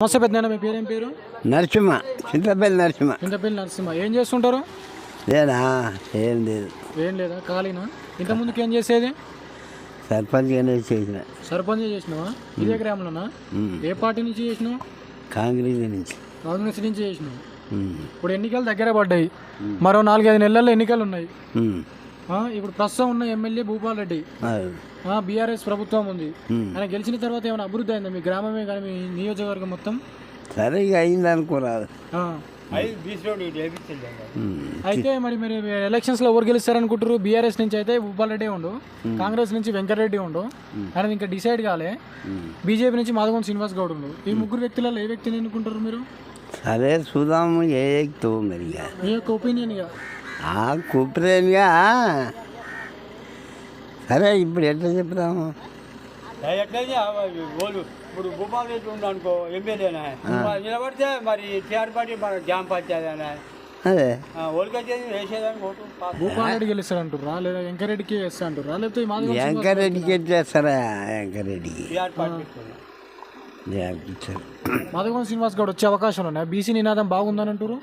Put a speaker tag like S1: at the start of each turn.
S1: నమస్తే పెద్దనాన్న, మీ పేరేం పేరు?
S2: నరసింహ, చింతపల్లి నరసింహ.
S1: చింతపల్లి నరసింహ. ఏం చేస్తుంటారు?
S2: లేదా ఏం లేదు,
S1: ఏం లేదా, ఖాళీనా? ఇంతకుముందుకు ఏం చేసేది?
S2: సర్పంచ్గానే చేసిన.
S1: సర్పంచ్ చేసినావా? ఇదే గ్రామంలోనా? ఏ పార్టీ నుంచి చేసినావు?
S2: కాంగ్రెస్ నుంచి.
S1: కాంగ్రెస్ నుంచి చేసినావు. ఇప్పుడు ఎన్నికలు దగ్గర పడ్డాయి, మరో 4-5 నెలల్లో ఎన్నికలు ఉన్నాయి. ఇప్పుడు ప్రస్తుతం ఉన్న ఎమ్మెల్యే భూపాల్ రెడ్డి, బీఆర్ఎస్ ప్రభుత్వం ఉంది. ఆయన గెలిచిన తర్వాత ఏమైనా అభివృద్ధి అయిందా మీ గ్రామమే కానీ మీ నియోజకవర్గం మొత్తం?
S2: సరే ఇక అయింది అనుకోరాదు.
S1: అయితే మరి మీరు ఎలక్షన్స్ లో ఎవరు గెలుస్తారనుకుంటారు? బీఆర్ఎస్ నుంచి అయితే భూపాల్ రెడ్డి ఉండు, కాంగ్రెస్ నుంచి వెంకటరెడ్డి ఉండు, ఆయన ఇంకా డిసైడ్ కాలే. బీజేపీ నుంచి మాధవన్ శ్రీనివాస్ గౌడ్ ఉండు. ఈ ముగ్గురు వ్యక్తులలో ఏ వ్యక్తిని ఎన్నుకుంటారు మీరు?
S2: సరే చూద్దాము, ఏ ఎక్కుతావు మరి.
S1: మీ యొక్క ఒపీనియన్ గా?
S2: కుప్పరేనిగా. సరే ఇప్పుడు ఎట్లా చెప్తాము?
S3: ఇప్పుడు భూపాల్ రెడ్డి ఉండు అనుకో, ఎమ్మెల్యేనా నిలబడితే మరి టీఆర్ పార్టీ జామ్ పంచాయతీ
S2: అదే
S3: ఓలికొచ్చేది వేసేదానికి ఓటు.
S1: భూపాల్ రెడ్డి గెలుస్తారంటురా, లేదా వెంకరెడ్డికి వేస్తా అంటురా, లేకపోతే
S2: వెంకరెడ్డికి ఎట్లేస్తారా? వెంకరెడ్డికి
S3: టీఆర్ పార్టీ
S1: మాధవన్ శ్రీనివాస్ గౌడ్ వచ్చే అవకాశాలు ఉన్నాయి. బీసీ నినాదం బాగుందని అంటారు.